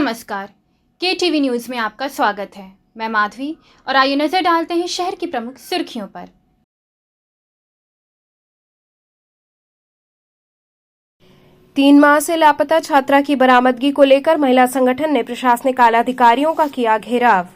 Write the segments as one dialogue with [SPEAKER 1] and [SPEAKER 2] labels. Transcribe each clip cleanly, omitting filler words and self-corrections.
[SPEAKER 1] नमस्कार, KTV news में आपका स्वागत है। मैं माधवी और आइए नजर डालते हैं शहर की प्रमुख सुर्खियों पर।
[SPEAKER 2] 3 माह से लापता छात्रा की बरामदगी को लेकर महिला संगठन ने प्रशासनिक आला अधिकारियों का किया घेराव।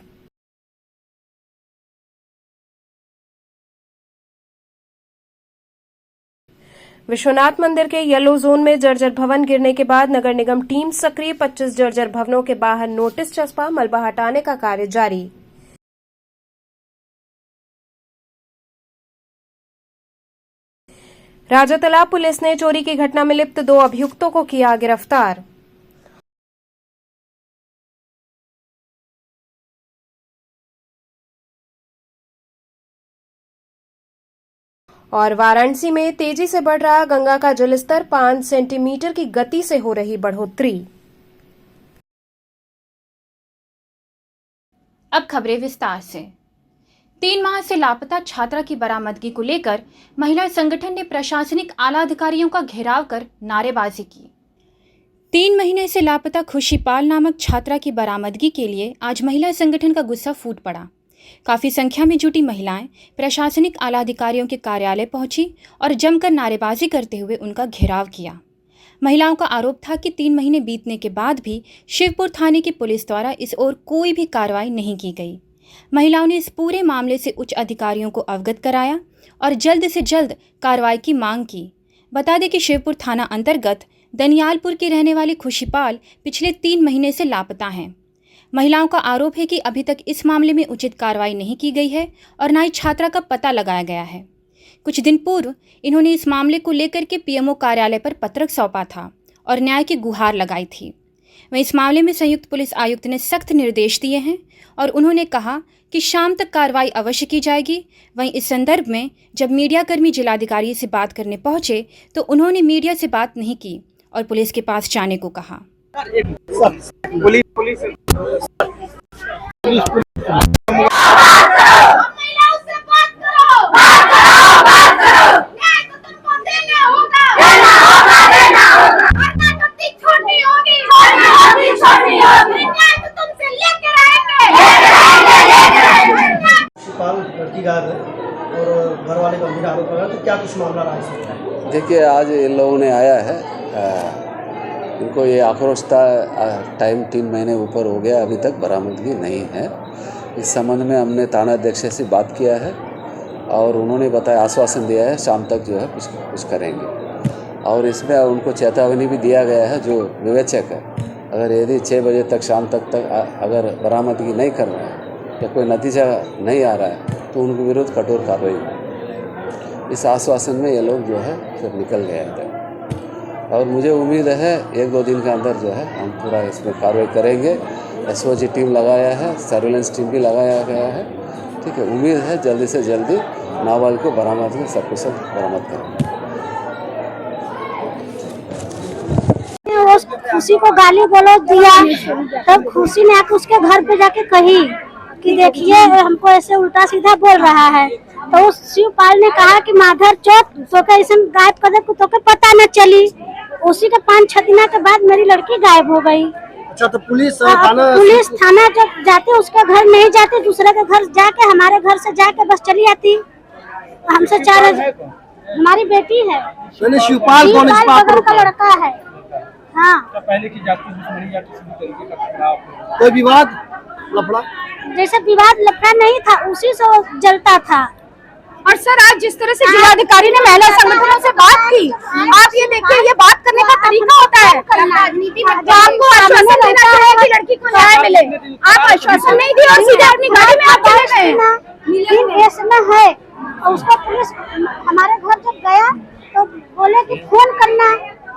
[SPEAKER 2] विश्वनाथ मंदिर के येलो जोन में जर्जर भवन गिरने के बाद नगर निगम टीम सक्रिय। 25 जर्जर भवनों के बाहर नोटिस चस्पा, मलबा हटाने का कार्य जारी। राजातालाब पुलिस ने चोरी की घटना में लिप्त 2 अभियुक्तों को किया गिरफ्तार। और वाराणसी में तेजी से बढ़ रहा गंगा का जलस्तर, 5 सेंटीमीटर की गति से हो रही बढ़ोतरी।
[SPEAKER 1] अब खबरें विस्तार से। 3 माह से लापता छात्रा की बरामदगी को लेकर महिला संगठन ने प्रशासनिक आला अधिकारियों का घेराव कर नारेबाजी की। 3 महीने से लापता खुशीपाल नामक छात्रा की बरामदगी के लिए आज महिला संगठन का गुस्सा फूट पड़ा। काफी संख्या में जुटी महिलाएं प्रशासनिक आला अधिकारियों के कार्यालय पहुंची और जमकर नारेबाजी करते हुए उनका घेराव किया। महिलाओं का आरोप था कि 3 महीने बीतने के बाद भी शिवपुर थाने की पुलिस द्वारा इस ओर कोई भी कार्रवाई नहीं की गई। महिलाओं ने इस पूरे मामले से उच्च अधिकारियों को अवगत कराया और जल्द से जल्द कार्रवाई की मांग की। बता दें कि शिवपुर थाना अंतर्गत दनियालपुर की रहने वाली खुशीपाल पिछले 3 महीने से लापता हैं। महिलाओं का आरोप है कि अभी तक इस मामले में उचित कार्रवाई नहीं की गई है और न ही छात्रा का पता लगाया गया है। कुछ दिन पूर्व इन्होंने इस मामले को लेकर के पीएमओ कार्यालय पर पत्रक सौंपा था और न्याय की गुहार लगाई थी। वहीं इस मामले में संयुक्त पुलिस आयुक्त ने सख्त निर्देश दिए हैं और उन्होंने कहा कि शाम तक कार्रवाई अवश्य की जाएगी। वहीं इस संदर्भ में जब मीडियाकर्मी जिलाधिकारी से बात करने पहुंचे तो उन्होंने मीडिया से बात नहीं की और पुलिस के पास जाने को कहा।
[SPEAKER 3] लड़की गायब है और घर वाले गंभीर आरोप लगा, तो क्या कुछ मामला रहा है?
[SPEAKER 4] देखिए, आज इन लोगों ने आया है, इनको ये आक्रोश था। टाइम 3 महीने ऊपर हो गया, अभी तक बरामदगी नहीं है। इस संबंध में हमने थानाध्यक्ष से बात किया है और उन्होंने बताया, आश्वासन दिया है शाम तक जो है कुछ करेंगे। और इसमें उनको चेतावनी भी दिया गया है जो विवेचक है, अगर यदि 6 बजे तक शाम तक अगर बरामदगी नहीं कर रहे हैं या कोई नतीजा नहीं आ रहा है तो उनके विरुद्ध कठोर कार्रवाई होगी। इस आश्वासन में ये लोग जो है फिर निकल गए थे और मुझे उम्मीद है 1-2 दिन के अंदर जो है हम पूरा इसमें कार्रवाई करेंगे। SOG टीम लगाया है, सर्विलेंस टीम भी लगाया गया है। ठीक है, उम्मीद है जल्दी से जल्दी नाबालिग को बरामद में सब कुछ बरामद करेंगे।
[SPEAKER 5] खुशी को गाली गलौज दिया, तब खुशी ने आके उसके घर पे जाके कही कि देखिए हमको ऐसे उल्टा सीधा बोल रहा है। तो उस शिवपाल ने कहा कि माधर चौथ तो के ऐसे गायब कर दे तो के पता न चली। उसी के 5-6 दिन के बाद मेरी लड़की गायब हो गई।
[SPEAKER 3] अच्छा, तो पुलिस
[SPEAKER 5] थाना जब जाते उसके घर नहीं जाते, दूसरे के घर जाके हमारे घर से जाके बस चली आती। हमसे 4 हमारी बेटी है।
[SPEAKER 3] शिवपाल कौन
[SPEAKER 5] का लड़का है। हाँ,
[SPEAKER 6] पहले की जाति दुश्मनी या किसी भी तरीके का खिलाफ
[SPEAKER 3] कोई विवाद लफड़ा,
[SPEAKER 5] जैसे विवाद लफड़ा नहीं था, उसी से वो जलता था।
[SPEAKER 7] और सर, आज जिस तरह से जिलाधिकारी ने महिला संगठनों से बात की, आप ये देखिए, ये बात करने का तरीका होता है। आपको आश्वासन देना चाहिए कि लड़की को न्याय मिले, आप आश्वासन नहीं दिए और सीधे अपनी गाड़ी में आप चले गए।
[SPEAKER 5] इसमें है और उसको पुलिस हमारे घर जब गया तो बोले कि फोन करना,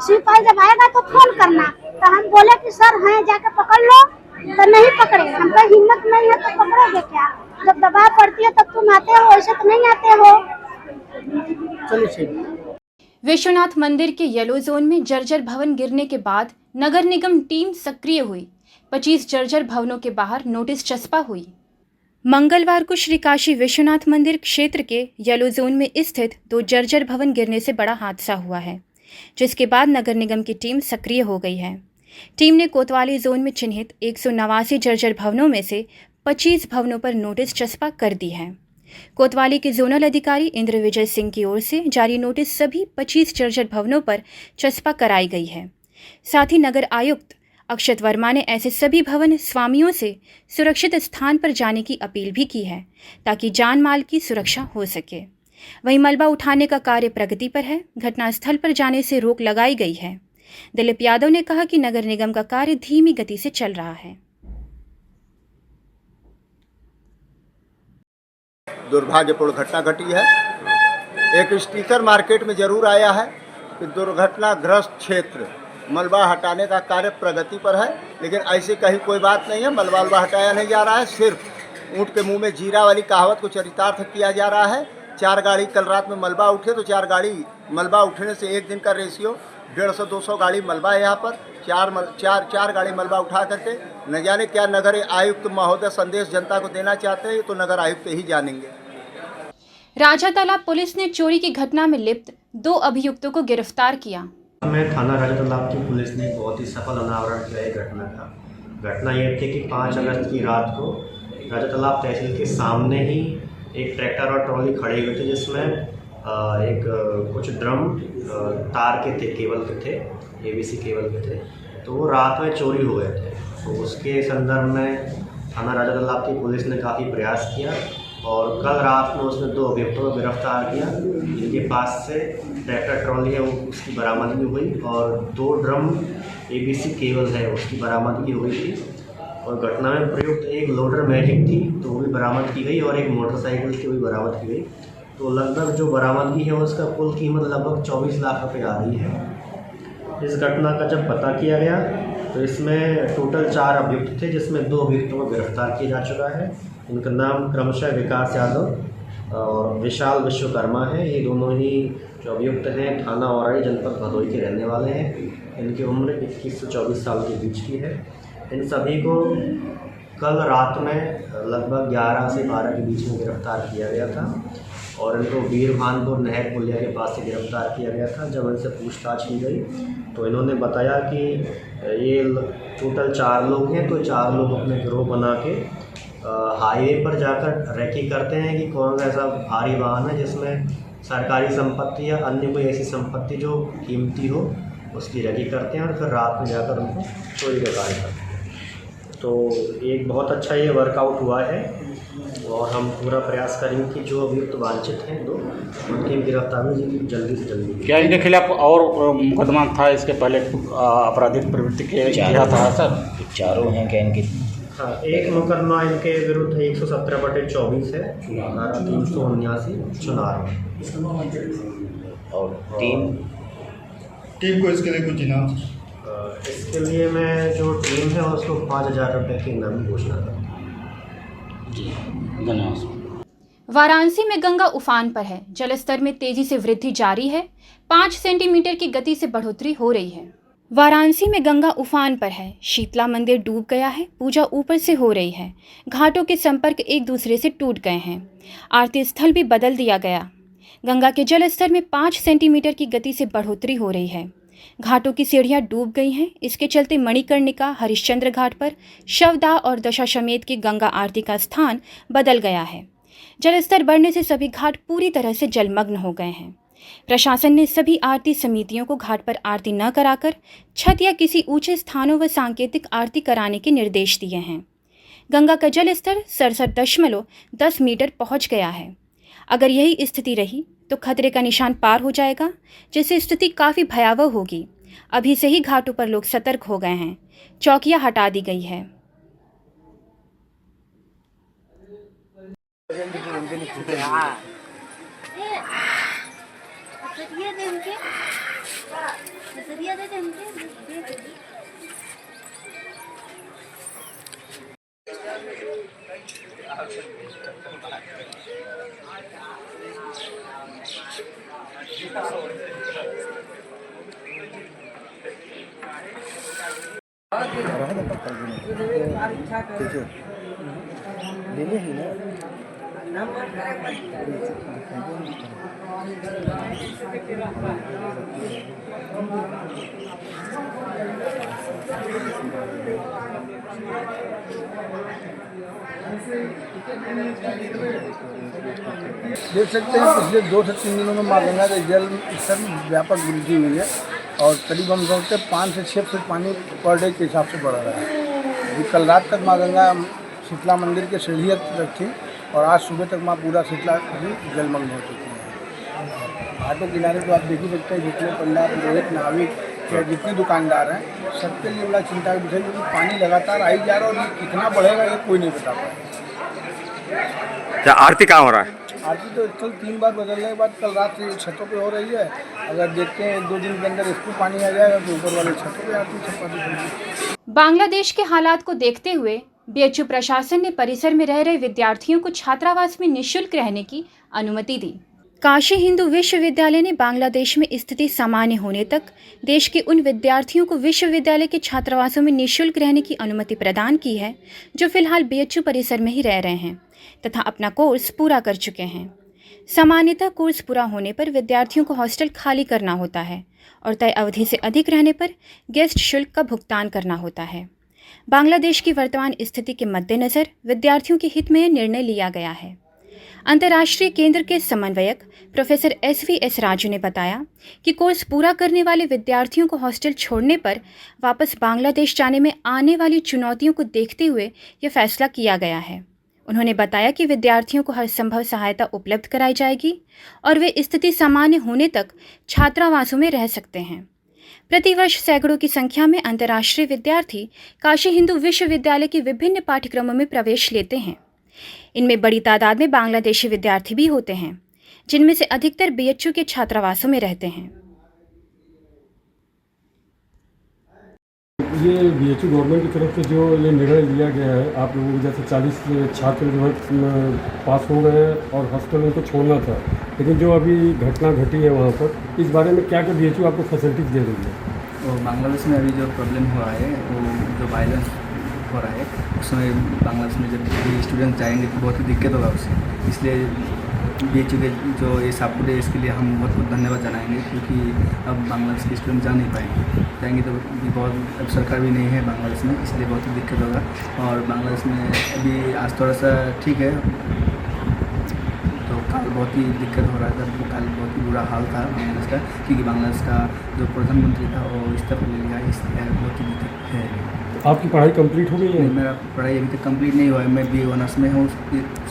[SPEAKER 5] शिवपाल जब आएगा तो फोन करना। तो हम बोले कि सर हैं, जाके पकड़ लो, तो नहीं पकड़े। हमको हिम्मत नहीं है तो पकड़ोगे क्या? जब दबाव पड़ती है तब तुम आते हो, ऐसे तो नहीं आते हो।
[SPEAKER 1] विश्वनाथ मंदिर के येलो जोन में जर्जर भवन गिरने के बाद नगर निगम टीम सक्रिय हुई। 25 जर्जर भवनों के बाहर नोटिस चस्पा हुई। मंगलवार को श्री काशी विश्वनाथ मंदिर क्षेत्र के येलो जोन में स्थित 2 जर्जर भवन गिरने से बड़ा हादसा हुआ है, जिसके बाद नगर निगम की टीम सक्रिय हो गई है। टीम ने कोतवाली जोन में चिन्हित 189 जर्जर भवनों में से 25 भवनों पर नोटिस चस्पा कर दी है। कोतवाली के जोनल अधिकारी इंद्र विजय सिंह की ओर से जारी नोटिस सभी 25 जर्जर भवनों पर चस्पा कराई गई है। साथ ही नगर आयुक्त अक्षत वर्मा ने ऐसे सभी भवन स्वामियों से सुरक्षित स्थान पर जाने की अपील भी की है ताकि जान माल की सुरक्षा हो सके। वहीं मलबा उठाने का कार्य प्रगति पर है। घटनास्थल पर जाने से रोक लगाई गई है। दिलीप यादव ने कहा कि नगर निगम का कार्य धीमी गति से चल रहा है।
[SPEAKER 8] दुर्भाग्यपूर्ण घटना घटी है। एक स्टिकर मार्केट में जरूर आया है कि दुर्घटनाग्रस्त क्षेत्र मलबा हटाने का कार्य प्रगति पर है, लेकिन ऐसी कहीं कोई बात नहीं है। मलबा हटाया नहीं जा रहा है, सिर्फ ऊँट के मुंह में जीरा वाली कहावत को चरितार्थ किया जा रहा है। 4 गाड़ी कल रात में मलबा उठे तो 4 गाड़ी मलबा उठने से एक दिन का रेशियो 150-200 गाड़ी मलबा है। यहाँ पर 4 गाड़ी मलबा उठा करके न जाने क्या नगर आयुक्त महोदय संदेश जनता को देना चाहते हैं, तो नगर आयुक्त ही जानेंगे।
[SPEAKER 1] राजा तालाब पुलिस ने चोरी की घटना में लिप्त 2 अभियुक्तों को गिरफ्तार किया।
[SPEAKER 9] मैं थाना राजा तालाब की पुलिस ने बहुत ही सफल अनावरण किया है घटना का। घटना ये थी कि 5 अगस्त की रात को राजा तालाब तहसील के सामने ही एक ट्रैक्टर और ट्रॉली खड़े हुए थे, जिसमें कुछ ड्रम तार के थे, केबल के थे, एबीसी केबल के थे। तो वो रात में चोरी हो गए थे। तो उसके संदर्भ में थाना राजा तालाब की पुलिस ने काफ़ी प्रयास किया और कल रात में उसने 2 अभियुक्तों को गिरफ्तार किया, जिनके पास से ट्रैक्टर ट्रॉली है उसकी बरामदगी हुई और 2 ड्रम एबीसी केबल है उसकी बरामदगी हुई थी। और घटना में प्रयुक्त एक लोडर मैजिक थी तो वो भी बरामद की गई और एक मोटरसाइकिल की भी बरामद की गई। तो लगभग जो बरामदगी है उसका कुल कीमत लगभग 24 लाख रुपए आ रही है। इस घटना का जब पता किया गया तो इसमें टोटल 4 अभियुक्त थे, जिसमें 2 अभियुक्तों को गिरफ्तार किया जा चुका है। इनका नाम क्रमशः विकास यादव और विशाल विश्वकर्मा है। ये दोनों ही जो अभियुक्त हैं थाना औराई जनपद भदोई के रहने वाले हैं। इनकी उम्र 21 से 24 साल के बीच की है। इन सभी को कल रात में लगभग 11 से 12 के बीच में गिरफ्तार किया गया था और इनको वीरभानपुर नहर पुलिया के पास से गिरफ्तार किया गया था। जब इनसे पूछताछ की गई तो इन्होंने बताया कि ये टोटल 4 लोग हैं, तो 4 लोग अपने गिरोह बना के हाईवे पर जाकर रैकी करते हैं कि कौन सा ऐसा भारी वाहन है जिसमें सरकारी संपत्ति या अन्य कोई ऐसी संपत्ति जो कीमती हो उसकी रैकी करते हैं और फिर रात में जाकर उनको चोरी का कार्य करते हैं। तो एक बहुत अच्छा ये वर्कआउट हुआ है और हम पूरा प्रयास करेंगे कि जो अभियुक्त वांछित हैं उनकी गिरफ्तारी जल्दी से जल्दी। क्या
[SPEAKER 6] इनके खिलाफ और मुकदमा था इसके पहले आपराधिक प्रवृत्ति के किया था सर?
[SPEAKER 10] 4 हैं क्या इनकी?
[SPEAKER 9] हाँ, एक मुकदमा इनके विरुद्ध 117/24 है, 379 चुनाव।
[SPEAKER 10] और टीम
[SPEAKER 6] को इसके लिए कुछ इनाम?
[SPEAKER 9] इसके लिए मैं जो टीम है उसको 5,000 रुपये की इनाम घोषणा करता हूँ।
[SPEAKER 10] जी धन्यवाद।
[SPEAKER 1] वाराणसी में गंगा उफान पर है। जलस्तर में तेजी से वृद्धि जारी है। 5 सेंटीमीटर की गति से बढ़ोतरी हो रही है। वाराणसी में गंगा उफान पर है। शीतला मंदिर डूब गया है। पूजा ऊपर से हो रही है। घाटों के संपर्क एक दूसरे से टूट गए हैं। आरती स्थल भी बदल दिया गया। गंगा के जलस्तर में 5 सेंटीमीटर की गति से बढ़ोतरी हो रही है। घाटों की सीढ़ियां डूब गई हैं। इसके चलते मणिकर्णिका, हरिश्चंद्र घाट पर शवदाह और दशाश्वमेध की गंगा आरती का स्थान बदल गया है। जलस्तर बढ़ने से सभी घाट पूरी तरह से जलमग्न हो गए हैं। प्रशासन ने सभी आरती समितियों को घाट पर आरती न कराकर छत या किसी ऊंचे स्थानों व सांकेतिक आरती कराने के निर्देश दिए हैं। गंगा का जलस्तर 67.10 मीटर पहुंच गया है। अगर यही स्थिति रही तो खतरे का निशान पार हो जाएगा, जिससे स्थिति काफ़ी भयावह होगी। अभी से ही घाटों पर लोग सतर्क हो गए हैं। चौकियां हटा दी गई है।
[SPEAKER 3] देख सकते हैं पिछले 2 से 3 दिनों में माँ गंगा के जल स्तर में व्यापक वृद्धि हुई है और करीब हम समझते हैं 5 से 6 फीट पानी पर डे के हिसाब से बढ़ रहा है। अभी कल रात तक माँ गंगा शीतला मंदिर के सीढ़ियों तक थी और आज सुबह तक माँ पूरा शीतला भी जलमग्न हो चुकी है। घाटों किनारे तो आप देख ही सकते हैं जितने पंडाल पुरोहित नाविक या जितने दुकानदार हैं सबके लिए बड़ा चिंता का विषय क्योंकि पानी लगातार आई जा रहा है और ये कितना बढ़ेगा ये कोई नहीं बता पाएगा।
[SPEAKER 11] क्या आरती कहाँ हो रहा है?
[SPEAKER 3] आरती तो स्थल 3 बार बदलने के बाद कल रात से छतों पे हो रही है। अगर देखते हैं 1-2 दिन के अंदर इसको पानी आ जाएगा तो ऊपर वाले छतों पे आरती छपाती होगी।
[SPEAKER 1] बांग्लादेश के हालात को देखते हुए बीएचयू प्रशासन ने परिसर में रह रहे विद्यार्थियों को छात्रावास में निःशुल्क रहने की अनुमति दी। काशी हिंदू विश्वविद्यालय ने बांग्लादेश में स्थिति सामान्य होने तक देश के उन विद्यार्थियों को विश्वविद्यालय के छात्रावासों में निःशुल्क रहने की अनुमति प्रदान की है जो फिलहाल बीएचयू परिसर में ही रह रहे हैं तथा अपना कोर्स पूरा कर चुके हैं। सामान्यतः कोर्स पूरा होने पर विद्यार्थियों को हॉस्टल खाली करना होता है और तय अवधि से अधिक रहने पर गेस्ट शुल्क का भुगतान करना होता है। बांग्लादेश की वर्तमान स्थिति के मद्देनज़र विद्यार्थियों के हित में यह निर्णय लिया गया है। अंतर्राष्ट्रीय केंद्र के समन्वयक प्रोफेसर SV राजू ने बताया कि कोर्स पूरा करने वाले विद्यार्थियों को हॉस्टल छोड़ने पर वापस बांग्लादेश जाने में आने वाली चुनौतियों को देखते हुए यह फैसला किया गया है। उन्होंने बताया कि विद्यार्थियों को हर संभव सहायता उपलब्ध कराई जाएगी और वे स्थिति सामान्य होने तक छात्रावासों में रह सकते हैं। प्रतिवर्ष सैकड़ों की संख्या में अंतर्राष्ट्रीय विद्यार्थी काशी हिंदू विश्वविद्यालय के विभिन्न पाठ्यक्रमों में प्रवेश लेते हैं। इनमें बड़ी तादाद में बांग्लादेशी विद्यार्थी भी होते हैं जिनमें से अधिकतर बीएचयू के छात्रावासों में रहते हैं।
[SPEAKER 12] ये बीएचयू गवर्नमेंट की तरफ से जो ये निर्णय लिया गया है, आप लोगों को जैसे 40 छात्र जो है पास हो गए हैं और हॉस्टल उनको छोड़ना था, लेकिन जो अभी घटना घटी है वहाँ पर, इस बारे में क्या क्या बीएचयू आपको फैसिलिटीज़ दे रही है?
[SPEAKER 13] और बांग्लादेश में अभी जो प्रॉब्लम हुआ है वो जो वायलेंस हो रहा है उसमें बांग्लादेश में जब स्टूडेंट जाएंगे तो बहुत ही दिक्कत होगा उससे, इसलिए बीएचयू के जो ये सपोर्ट है इसके लिए हम बहुत बहुत धन्यवाद जनाएंगे क्योंकि अब बांग्लादेश के स्टूडेंट जा नहीं पाएंगे, जाएंगे तो बहुत अब सरकार भी नहीं है बांग्लादेश में, इसलिए बहुत ही दिक्कत होगा। और बांग्लादेश में अभी आज थोड़ा सा ठीक है, तो कल बहुत ही दिक्कत हो रहा था, कल बहुत ही बुरा हाल था बांग्लादेश का क्योंकि बांग्लादेश का जो प्रधानमंत्री था वो इस्तीफा ले लिया, इसलिए बहुत ही दिक्कत है।
[SPEAKER 12] आपकी पढ़ाई कंप्लीट हो गई है?
[SPEAKER 13] मेरा पढ़ाई अभी तक कंप्लीट नहीं हुआ है, मैं BA ऑनर्स में हूँ,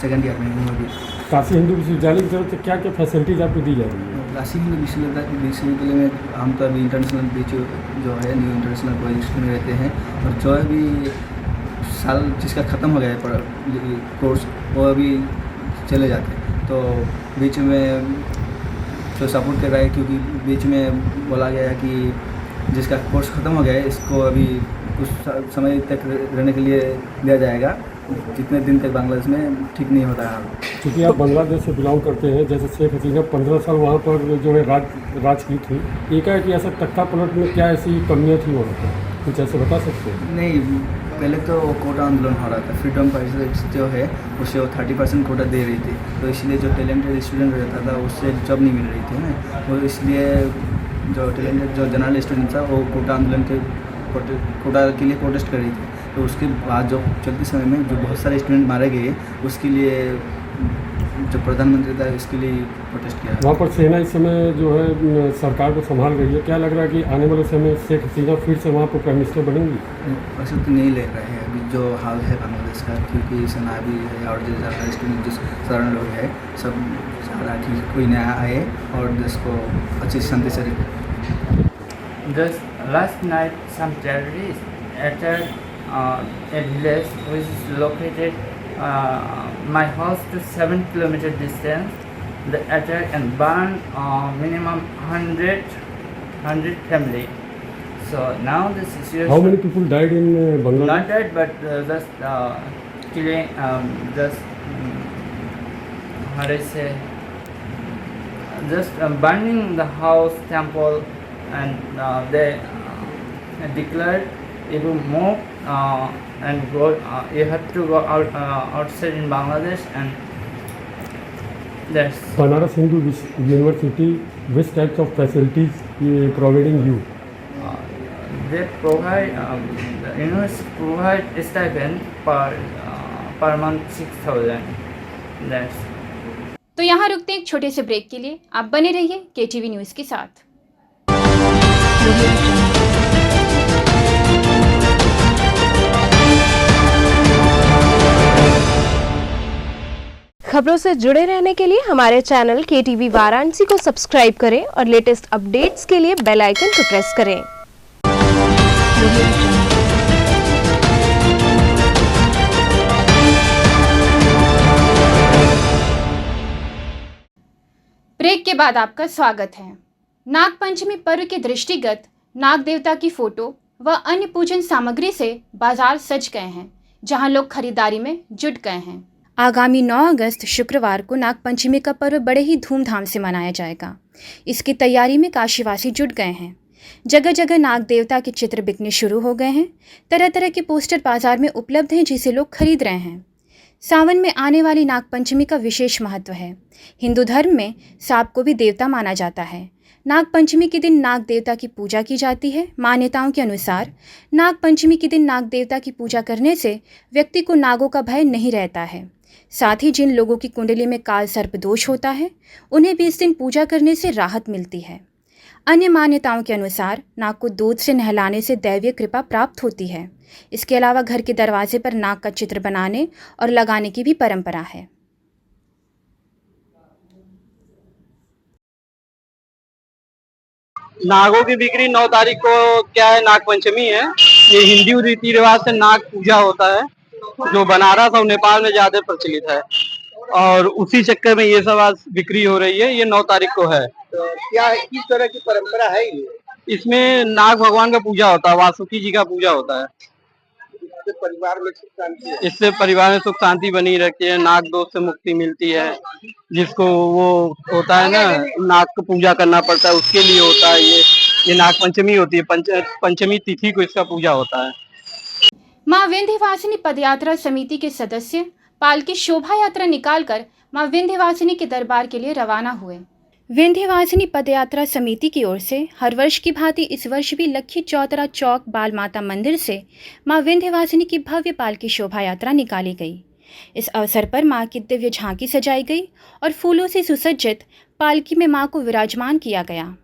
[SPEAKER 13] 2nd ईयर में हूँ अभी।
[SPEAKER 12] काशी हिंदू विश्वविद्यालय की तरफ से क्या क्या फैसिलिटीज़ आपको दी जा रही है?
[SPEAKER 13] काशी हिंदू विश्वविद्यालय में हम तो अभी इंटरनेशनल बीएचयू जो है न्यू इंटरनेशनल प्रोजेक्ट में रहते हैं और जो अभी साल जिसका ख़त्म हो गया है कोर्स वो अभी चले जाते हैं, तो बीच में जो सपोर्ट कर रहा है क्योंकि बीच में बोला गया है कि जिसका कोर्स ख़त्म हो गया है इसको अभी कुछ समय तक रहने के लिए दिया जाएगा, जितने दिन तक बांग्लादेश में ठीक नहीं होता है।
[SPEAKER 12] क्योंकि आप बांग्लादेश से बिलोंग करते हैं, जैसे शेख हसीना 15 साल वहाँ पर जो है राज की थी, एकाएक ऐसा तख्ता पलट में क्या ऐसी कमियाँ थी वहाँ पर, कुछ ऐसे बता सकते हैं?
[SPEAKER 13] नहीं, पहले तो कोटा आंदोलन हो रहा था, फ्रीडम फाइटर्स जो है उसे 30% कोटा दे रही थी, तो इसलिए जो टैलेंटेड स्टूडेंट रहता था उससे जॉब नहीं मिल रही थी ना, वो इसलिए जो टैलेंटेड जो जनरल स्टूडेंट था वो कोटा आंदोलन के कोटा के लिए प्रोटेस्ट कर रही थी, तो उसके बाद जो चलते समय में जो बहुत सारे स्टूडेंट मारे गए उसके लिए जो प्रधानमंत्री था इसके लिए प्रोटेस्ट किया।
[SPEAKER 12] वहाँ पर सेना इस समय जो है सरकार को संभाल रही है, क्या लग रहा है कि आने वाले समय शेख हसीना फिर से वहाँ पर प्राइम मिनिस्टर बनेंगी?
[SPEAKER 13] वैसे तो नहीं लग रहा है अभी जो हाल है बांग्लादेश का, क्योंकि सेना भी है और जो ज़्यादा स्टूडेंट जो साधारण लोग हैं सब चाह रहा कि कोई नया आए और देश को अच्छी शांति से रखे।
[SPEAKER 14] Just last night, some terrorists attacked a village which is located my house to 7 kilometer distance. They attacked and burned minimum 100 family. So now the situation.
[SPEAKER 12] How many people died in Bangladesh?
[SPEAKER 14] Not died, but just killing, just how do I say? Just burning the house, temple. And they declared if you move and go, you have to go outside in Bangladesh and That's
[SPEAKER 12] Banaras Hindu University, which types of facilities providing you?
[SPEAKER 14] they provide the university provide stipend per month 6,000. That's
[SPEAKER 1] तो यहाँ रुकते हैं एक छोटे से break के लिए। आप बने रहिए KTV न्यूज़ के साथ।
[SPEAKER 2] खबरों से जुड़े रहने के लिए हमारे चैनल KTV वाराणसी को सब्सक्राइब करें और लेटेस्ट अपडेट्स के लिए बेल आइकन को प्रेस करें।
[SPEAKER 1] ब्रेक के बाद आपका स्वागत है। नाग पंचमी पर्व के दृष्टिगत नाग देवता की फोटो व अन्य पूजन सामग्री से बाजार सज गए हैं, जहां लोग खरीदारी में जुट गए हैं। आगामी 9 अगस्त शुक्रवार को नाग पंचमी का पर्व बड़े ही धूमधाम से मनाया जाएगा। इसकी तैयारी में काशीवासी जुट गए हैं। जगह जगह नाग देवता के चित्र बिकने शुरू हो गए हैं। तरह तरह के पोस्टर बाजार में उपलब्ध हैं, जिसे लोग खरीद रहे हैं। सावन में आने वाली नाग पंचमी का विशेष महत्व है। हिंदू धर्म में सांप को भी देवता माना जाता है। नाग पंचमी के दिन नाग देवता की पूजा की जाती है। मान्यताओं के अनुसार नाग पंचमी के दिन नाग देवता की पूजा करने से व्यक्ति को नागों का भय नहीं रहता है। साथ ही जिन लोगों की कुंडली में काल सर्प दोष होता है, उन्हें भी इस दिन पूजा करने से राहत मिलती है। अन्य मान्यताओं के अनुसार नाग को दूध से नहलाने से दैवीय कृपा प्राप्त होती है। इसके अलावा घर के दरवाजे पर नाग का चित्र बनाने और लगाने की भी परंपरा है।
[SPEAKER 15] नागों की बिक्री 9 तारीख को क्या है, नाग पंचमी है। ये हिंदू रीति रिवाज से नाग पूजा होता है, जो बनारस और नेपाल में ज्यादा प्रचलित है, और उसी चक्कर में ये सब आज बिक्री हो रही है। ये 9 तारीख को है।
[SPEAKER 8] तो क्या है, किस तरह की परंपरा है ये?
[SPEAKER 15] इसमें नाग भगवान का पूजा होता है, वासुकी जी का पूजा होता है।
[SPEAKER 8] इससे परिवार में सुख शांति है।
[SPEAKER 15] इससे परिवार में सुख शांति बनी रहती है, नाग दोष से मुक्ति मिलती है। जिसको वो होता है ना, नाग को पूजा करना पड़ता है, उसके लिए होता है ये नाग पंचमी होती है। पंचमी तिथि को इसका पूजा होता है।
[SPEAKER 1] मां विंध्यवासिनी पदयात्रा समिति के सदस्य पालकी शोभा यात्रा निकालकर मां विंध्यवासिनी के दरबार के लिए रवाना हुए। विंध्यवासिनी पदयात्रा समिति की ओर से हर वर्ष की भांति इस वर्ष भी लक्खी चौतरा चौक बाल माता मंदिर से मां विंध्यवासिनी की भव्य पालकी शोभा यात्रा निकाली गई। इस अवसर पर मां की दिव्य झांकी सजाई गई और फूलों से सुसज्जित पालकी में मां को विराजमान किया गया।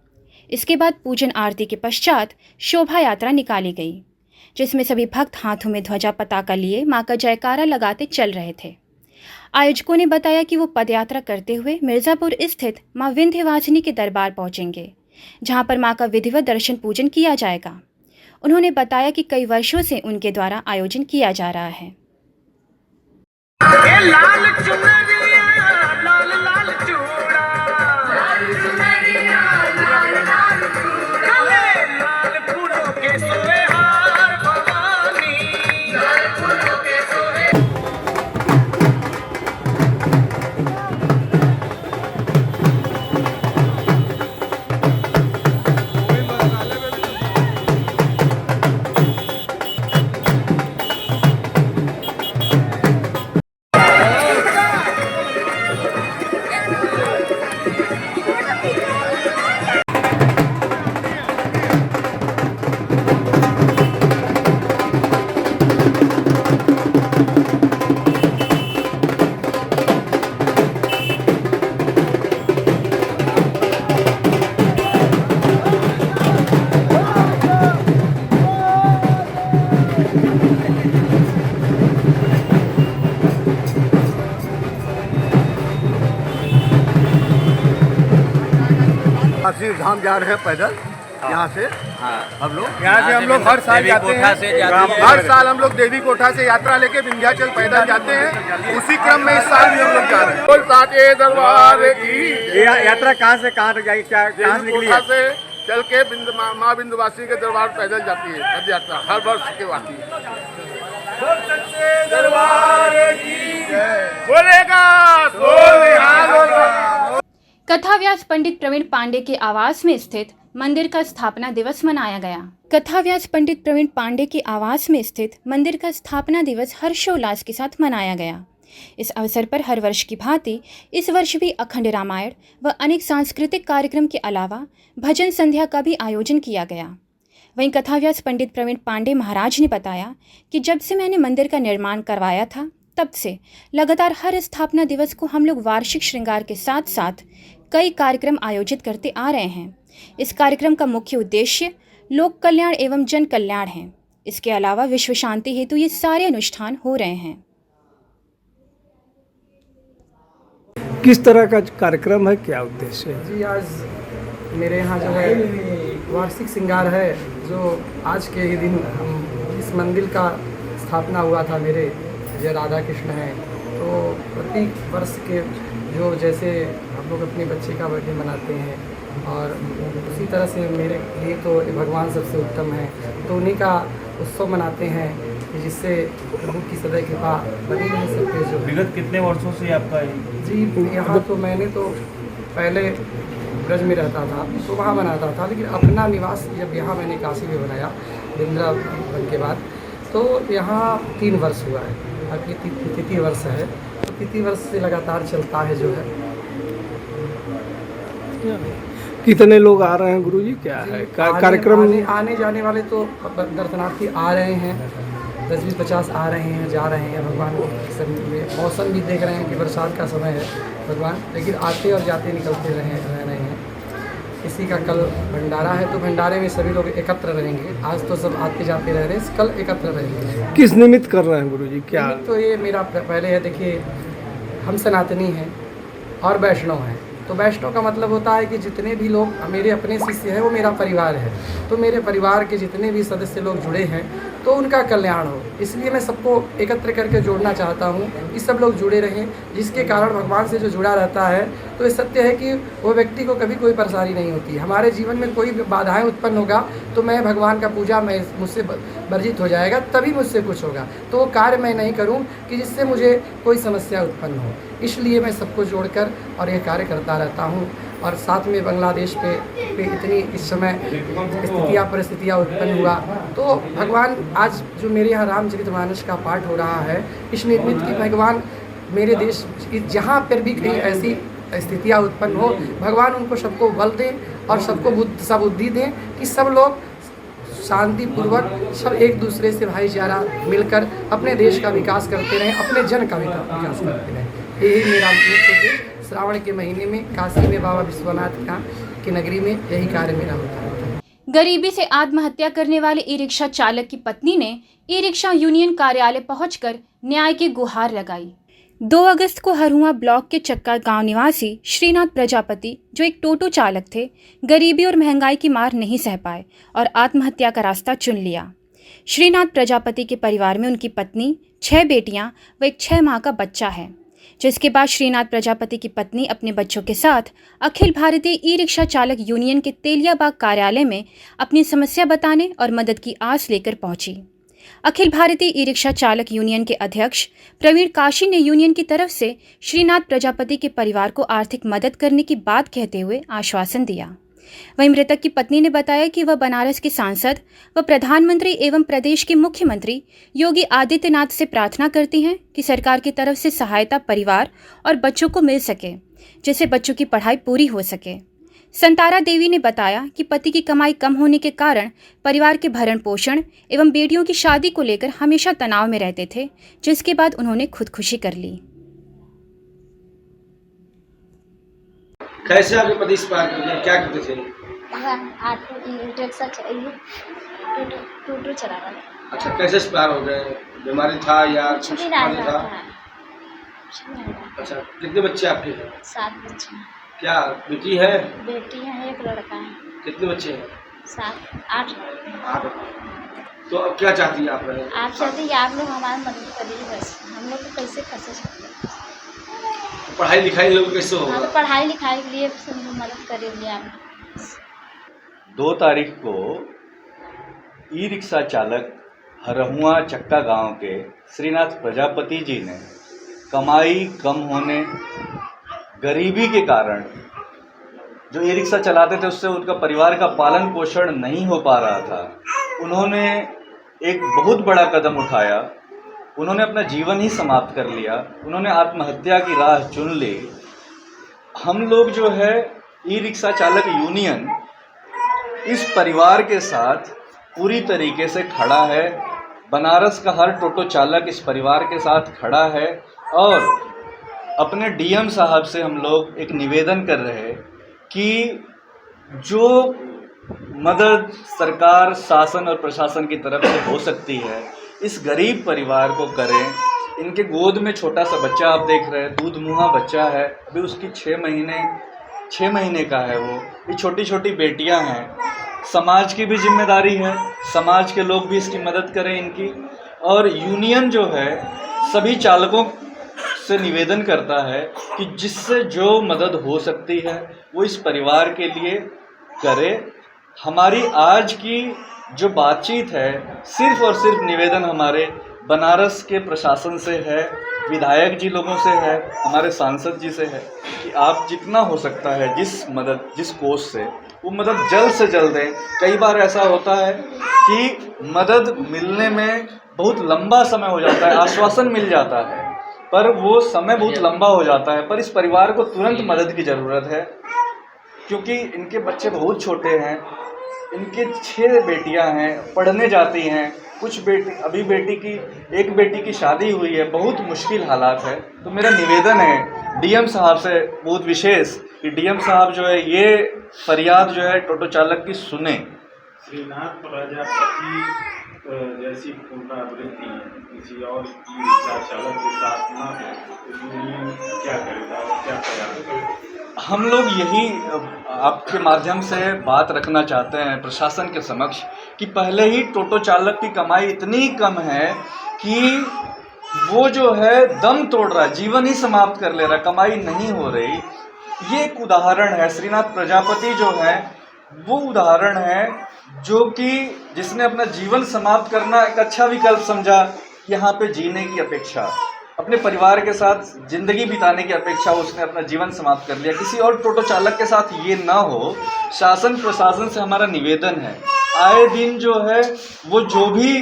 [SPEAKER 1] इसके बाद पूजन आरती के पश्चात शोभा यात्रा निकाली गई, जिसमें सभी भक्त हाथों में ध्वजा पताका लिए मां का जयकारा लगाते चल रहे थे। आयोजकों ने बताया कि वो पदयात्रा करते हुए मिर्ज़ापुर स्थित मां विंध्यवासिनी के दरबार पहुंचेंगे, जहां पर मां का विधिवत दर्शन पूजन किया जाएगा। उन्होंने बताया कि कई वर्षों से उनके द्वारा आयोजन किया जा रहा है।
[SPEAKER 8] काशी धाम जा रहे हैं पैदल यहाँ से। हम लोग
[SPEAKER 11] यहाँ से हम लोग हर साल जाते हैं।
[SPEAKER 8] हर साल हम लोग देवी कोठा से यात्रा लेके विंध्याचल पैदल जाते हैं। उसी क्रम में इस साल भी हम लोग जा रहे हैं। बोल साचे दरबार की।
[SPEAKER 11] ये यात्रा कहाँ से कहाँ तक जाएगी, क्या कहाँ से निकली है?
[SPEAKER 8] से चल के माँ विंध्यवासिनी के दरबार पैदल जाती है पद यात्रा, हर वर्ष के आती है।
[SPEAKER 1] कथाव्यास पंडित प्रवीण पांडे के आवास में स्थित मंदिर का स्थापना दिवस मनाया गया। कथाव्यास पंडित प्रवीण पांडे के आवास में स्थित मंदिर का स्थापना दिवस हर्षोल्लास के साथ मनाया गया। इस अवसर पर हर वर्ष की भांति इस वर्ष भी अखंड रामायण व अनेक सांस्कृतिक कार्यक्रम के अलावा भजन संध्या का भी आयोजन किया गया। वहीं कथाव्यास पंडित प्रवीण पांडे महाराज ने बताया कि जब से मैंने मंदिर का निर्माण करवाया था तब से लगातार हर स्थापना दिवस को हम लोग वार्षिक श्रृंगार के साथ साथ कई कार्यक्रम आयोजित करते आ रहे हैं। इस कार्यक्रम का मुख्य उद्देश्य लोक कल्याण एवं जन कल्याण है। इसके अलावा विश्व शांति हेतु ये सारे अनुष्ठान हो रहे हैं।
[SPEAKER 16] किस तरह का कार्यक्रम है, क्या उद्देश्य है?
[SPEAKER 17] जी, आज मेरे यहाँ जो है वार्षिक श्रृंगार है, जो आज के ही दिन हम इस मंदिर का स्थापना हुआ था। मेरे जो राधा कृष्ण हैं, तो प्रत्येक वर्ष के जो जैसे हम लोग अपने बच्चे का बर्थडे मनाते हैं और उसी तरह से मेरे लिए तो भगवान सबसे उत्तम है, तो उन्हीं का उत्सव मनाते हैं जिससे प्रभु की सदैव कृपा बनी रह सकते। जो
[SPEAKER 11] विगत कितने वर्षों से आपका
[SPEAKER 17] जी, यहाँ तो मैंने तो पहले ब्रज में रहता था तो वहाँ बनाता था, लेकिन अपना निवास जब यहाँ मैंने काशी में बनाया वृंदावन के बाद, तो यहाँ 3 वर्ष हुआ है। अब ये तृतीय वर्ष है, तो तृतीय वर्ष से लगातार चलता है जो है।
[SPEAKER 16] कितने लोग आ रहे हैं गुरुजी, क्या है कार्यक्रम?
[SPEAKER 17] आने जाने वाले तो दर्शनार्थी आ रहे हैं, 10-20-50 आ रहे हैं, जा रहे हैं। भगवान में मौसम भी देख रहे हैं कि बरसात का समय है भगवान, लेकिन आते और जाते निकलते रह रहे हैं। इसी का कल भंडारा है, तो भंडारे में सभी लोग एकत्र रहेंगे। आज तो सब आते जाते रह रहे हैं, कल एकत्र रहेंगे।
[SPEAKER 16] किस निमित्त कर रहे हैं गुरुजी, क्या?
[SPEAKER 17] तो ये मेरा पहले है, देखिए हम सनातनी हैं और वैष्णव हैं, तो वैष्णव का मतलब होता है कि जितने भी लोग मेरे अपने शिष्य हैं वो मेरा परिवार है, तो मेरे परिवार के जितने भी सदस्य लोग जुड़े हैं तो उनका कल्याण हो, इसलिए मैं सबको एकत्र करके जोड़ना चाहता हूँ कि सब लोग जुड़े रहें, जिसके कारण भगवान से जो जुड़ा रहता है तो ये सत्य है कि वो व्यक्ति को कभी कोई परेशानी नहीं होती। हमारे जीवन में कोई बाधाएं उत्पन्न होगा तो मैं भगवान का पूजा मुझसे वर्जित हो जाएगा, तभी मुझसे कुछ होगा। तो वो कार्य मैं नहीं करूँ कि जिससे मुझे कोई समस्या उत्पन्न हो, इसलिए मैं सबको जोड़कर और यह कार्य करता रहता हूँ। और साथ में बांग्लादेश पे इतनी इस समय परिस्थितियाँ उत्पन्न हुआ, तो भगवान आज जो मेरे यहाँ रामचरितमानस का पाठ हो रहा है, इस निमित्त की भगवान मेरे देश जहाँ पर भी कहीं ऐसी स्थितियाँ उत्पन्न हो, भगवान उनको सबको बल दें और सबको बुद्धि दें कि सब लोग शांतिपूर्वक सब एक दूसरे से भाईचारा मिलकर अपने देश का विकास करते रहें, अपने जन का विकास करते रहें। यही मेरा उद्देश्य। श्रावण के महीने में काशी में बाबा विश्वनाथ की नगरी में यही कार्य मेरा होता है।
[SPEAKER 1] गरीबी से आत्महत्या करने वाले ई रिक्शा चालक की पत्नी ने ई रिक्शा यूनियन कार्यालय पहुंचकर न्याय की गुहार लगाई। 2 अगस्त को हरुआ ब्लॉक के चक्का गांव निवासी श्रीनाथ प्रजापति, जो एक टोटो चालक थे, गरीबी और महंगाई की मार नहीं सह पाए और आत्महत्या का रास्ता चुन लिया। श्रीनाथ प्रजापति के परिवार में उनकी पत्नी, 6 बेटियां व एक 6 माह का बच्चा है, जिसके बाद श्रीनाथ प्रजापति की पत्नी अपने बच्चों के साथ अखिल भारतीय ई रिक्शा चालक यूनियन के तेलियाबाग कार्यालय में अपनी समस्या बताने और मदद की आस लेकर पहुंची। अखिल भारतीय ई रिक्शा चालक यूनियन के अध्यक्ष प्रवीण काशी ने यूनियन की तरफ से श्रीनाथ प्रजापति के परिवार को आर्थिक मदद करने की बात कहते हुए आश्वासन दिया। वहीं मृतक की पत्नी ने बताया कि वह बनारस के सांसद व प्रधानमंत्री एवं प्रदेश के मुख्यमंत्री योगी आदित्यनाथ से प्रार्थना करती हैं कि सरकार की तरफ से सहायता परिवार और बच्चों को मिल सके, जिससे बच्चों की पढ़ाई पूरी हो सके। संतारा देवी ने बताया कि पति की कमाई कम होने के कारण परिवार के भरण पोषण एवं बेटियों की शादी को लेकर हमेशा तनाव में रहते थे, जिसके बाद उन्होंने खुदकुशी कर ली।
[SPEAKER 11] कैसे आपके पति एक्सपायर कर गए, क्या करते थे?
[SPEAKER 5] रिक्शा चाहिए, टोटो चला रहा था।
[SPEAKER 11] अच्छा, कैसे एक्सपायर हो गए? बीमारी था या
[SPEAKER 5] छुट्टी था?
[SPEAKER 11] अच्छा, कितने बच्चे आपके?
[SPEAKER 5] 7 बच्चे।
[SPEAKER 11] क्या बेटी है?
[SPEAKER 5] बेटी है, एक लड़का है।
[SPEAKER 11] कितने बच्चे हैं?
[SPEAKER 5] 7-8।
[SPEAKER 11] तो अब क्या चाहती है आप?
[SPEAKER 5] आप चाहते हैं आप लोग हमारी मदद करिए, बस हम लोग को कैसे फंसे सकते हैं।
[SPEAKER 11] पढ़ाई लिखाई लोग कैसे होगा?
[SPEAKER 5] हम पढ़ाई लिखाई के लिए मदद करेंगे आप।
[SPEAKER 10] 2 तारीख को ई रिक्शा चालक हरहुआ चक्का गांव के श्रीनाथ प्रजापति जी ने कमाई कम होने, गरीबी के कारण जो ई रिक्शा चलाते थे उससे उनका परिवार का पालन पोषण नहीं हो पा रहा था, उन्होंने एक बहुत बड़ा कदम उठाया उन्होंने अपना जीवन ही समाप्त कर लिया, उन्होंने आत्महत्या की राह चुन ली। हम लोग जो है ई रिक्शा चालक यूनियन इस परिवार के साथ पूरी तरीके से खड़ा है। बनारस का हर टोटो चालक इस परिवार के साथ खड़ा है और अपने डीएम साहब से हम लोग एक निवेदन कर रहे हैं कि जो मदद सरकार, शासन और प्रशासन की तरफ से हो सकती है इस गरीब परिवार को करें। इनके गोद में छोटा सा बच्चा आप देख रहे हैं, दूध मुहा बच्चा है, अभी उसकी 6 महीने का है वो। ये छोटी छोटी बेटियां हैं। समाज की भी जिम्मेदारी है, समाज के लोग भी इसकी मदद करें इनकी। और यूनियन जो है सभी चालकों से निवेदन करता है कि जिससे जो मदद हो सकती है वो इस परिवार के लिए करे। हमारी आज की जो बातचीत है सिर्फ और सिर्फ निवेदन हमारे बनारस के प्रशासन से है, विधायक जी लोगों से है, हमारे सांसद जी से है कि आप जितना हो सकता है जिस कोष से वो मदद जल्द से जल्द दें। कई बार ऐसा होता है कि मदद मिलने में बहुत लंबा समय हो जाता है, आश्वासन मिल जाता है पर वो समय बहुत लंबा हो जाता है। पर इस परिवार को तुरंत मदद की ज़रूरत है क्योंकि इनके बच्चे बहुत छोटे हैं। इनके 6 बेटियां हैं, पढ़ने जाती हैं, कुछ एक बेटी की शादी हुई है, बहुत मुश्किल हालात है। तो मेरा निवेदन है डीएम साहब से बहुत विशेष कि डीएम साहब जो है ये फरियाद जो है टोटो चालक की सुने।
[SPEAKER 18] श्रीनाथ प्रजापति जैसी पुनरावृत्ति किसी और ई रिक्शा चालक के साथ ना हो तो यूनियन क्या करेगा और क्या प्रयास करेगा?
[SPEAKER 10] हम लोग यही आपके माध्यम से बात रखना चाहते हैं प्रशासन के समक्ष कि पहले ही टोटो चालक की कमाई इतनी कम है कि वो जो है दम तोड़ रहा है, जीवन ही समाप्त कर ले रहा, कमाई नहीं हो रही। ये एक उदाहरण है। श्रीनाथ प्रजापति जो है वो उदाहरण है जो कि जिसने अपना जीवन समाप्त करना एक अच्छा विकल्प समझा। यहाँ पे जीने की अपेक्षा, अपने परिवार के साथ ज़िंदगी बिताने की अपेक्षा उसने अपना जीवन समाप्त कर लिया। किसी और टोटो चालक के साथ ये ना हो। शासन प्रशासन से हमारा निवेदन है, आए दिन जो है वो जो भी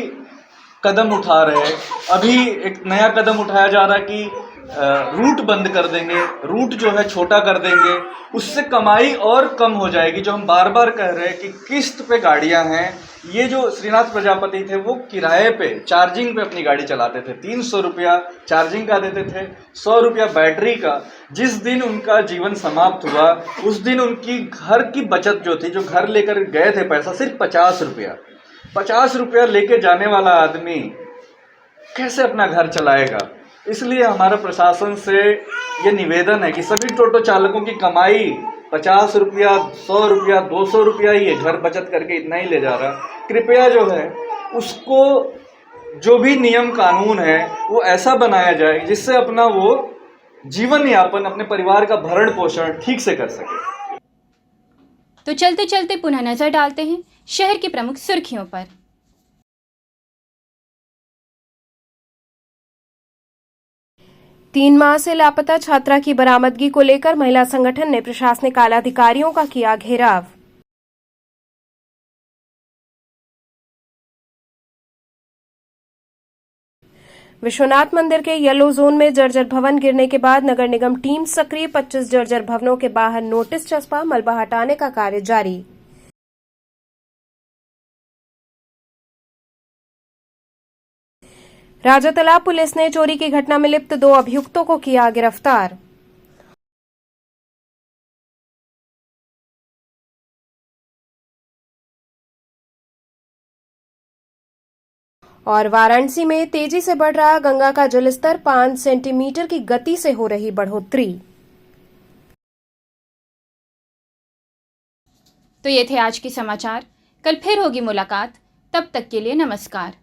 [SPEAKER 10] कदम उठा रहे हैं, अभी एक नया कदम उठाया जा रहा है कि रूट बंद कर देंगे, रूट जो है छोटा कर देंगे, उससे कमाई और कम हो जाएगी। जो हम बार बार कह रहे हैं कि किस्त पे गाड़ियां हैं। ये जो श्रीनाथ प्रजापति थे वो किराए पे, चार्जिंग पे अपनी गाड़ी चलाते थे। 300 रुपया चार्जिंग का देते थे, 100 रुपया बैटरी का। जिस दिन उनका जीवन समाप्त हुआ उस दिन उनकी घर की बचत जो थी, जो घर लेकर गए थे पैसा, सिर्फ 50 रुपया। 50 रुपया लेके जाने वाला आदमी कैसे अपना घर चलाएगा? इसलिए हमारा प्रशासन से ये निवेदन है कि सभी टोटो चालकों की कमाई 50 रुपया, 100 रुपया, 200 रुपया ही है, घर बचत करके इतना ही ले जा रहा। कृपया जो है उसको जो भी नियम कानून है वो ऐसा बनाया जाए जिससे अपना वो जीवन यापन, अपने परिवार का भरण पोषण ठीक से कर सके।
[SPEAKER 1] तो चलते चलते पुनः नजर डालते हैं शहर की प्रमुख सुर्खियों पर।
[SPEAKER 2] 3 माह से लापता छात्रा की बरामदगी को लेकर महिला संगठन ने प्रशासनिक आला अधिकारियों का किया घेराव। विश्वनाथ मंदिर के येलो जोन में जर्जर भवन गिरने के बाद नगर निगम टीम सक्रिय। 25 जर्जर भवनों के बाहर नोटिस चस्पा, मलबा हटाने का कार्य जारी। राजा तालाब पुलिस ने चोरी की घटना में लिप्त 2 अभियुक्तों को किया गिरफ्तार। और वाराणसी में तेजी से बढ़ रहा गंगा का जलस्तर, 5 सेंटीमीटर की गति से हो रही बढ़ोतरी।
[SPEAKER 1] तो ये थे आज के समाचार। कल फिर होगी मुलाकात, तब तक के लिए नमस्कार।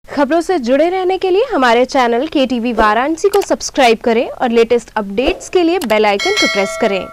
[SPEAKER 2] खबरों से जुड़े रहने के लिए हमारे चैनल KTV वाराणसी को सब्सक्राइब करें और लेटेस्ट अपडेट्स के लिए बेल आइकन को प्रेस करें।